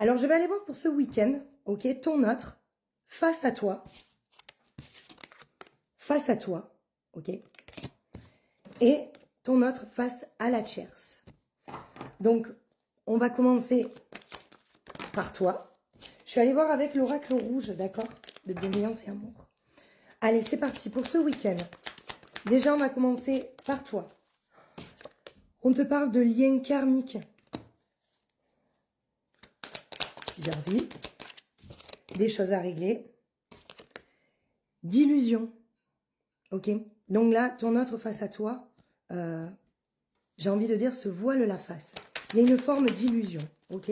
Alors, je vais aller voir pour ce week-end, ok, ton autre, face à toi, ok, et ton autre face à la tierce. Donc, on va commencer par toi. Je suis allée voir avec l'oracle rouge, d'accord, de bienveillance et amour. Allez, c'est parti pour ce week-end. Déjà, on va commencer par toi. On te parle de liens karmiques. Plusieurs vies. Des choses à régler. D'illusions. Ok? Donc là, ton autre face à toi, j'ai envie de dire, se voile la face. Il y a une forme d'illusion. Ok?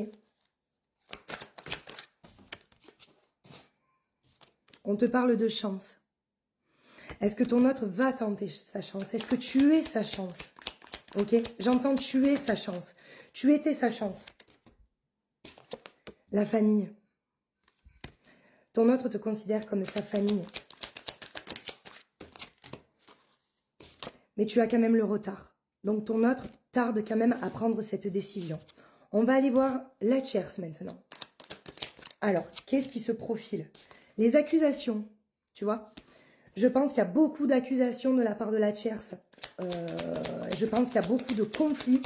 On te parle de chance. Est-ce que ton autre va tenter sa chance? Est-ce que tu es sa chance? Ok? J'entends tu es sa chance. Tu étais sa chance. La famille. Ton autre te considère comme sa famille. Mais tu as quand même le retard. Donc ton autre tarde quand même à prendre cette décision. On va aller voir la tierce maintenant. Alors, qu'est-ce qui se profile? Les accusations, tu vois? Je pense qu'il y a beaucoup d'accusations de la part de la tierce. Je pense qu'il y a beaucoup de conflits,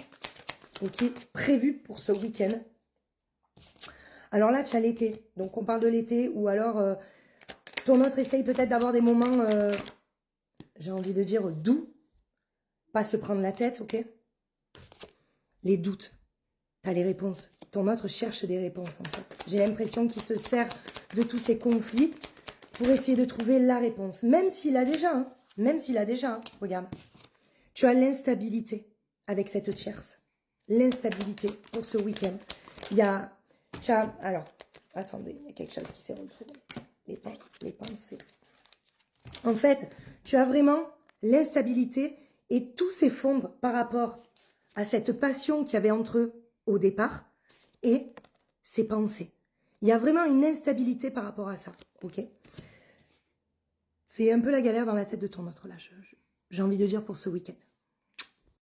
ok, prévus pour ce week-end. Alors là, tu as l'été. Donc, on parle de l'été ou alors ton autre essaye peut-être d'avoir des moments, j'ai envie de dire, doux. Pas se prendre la tête, ok? Les doutes. Tu as les réponses. Ton autre cherche des réponses, en fait. J'ai l'impression qu'il se sert de tous ces conflits pour essayer de trouver la réponse. Même s'il a déjà, regarde. Tu as l'instabilité avec cette tierce. L'instabilité pour ce week-end. Il y a... Alors, attendez, il y a quelque chose qui s'est retrouvé. Les pensées. En fait, tu as vraiment l'instabilité et tout s'effondre par rapport à cette passion qu'il y avait entre eux au départ et ses pensées. Il y a vraiment une instabilité par rapport à ça, ok? C'est un peu la galère dans la tête de ton autre, là, j'ai envie de dire pour ce week-end.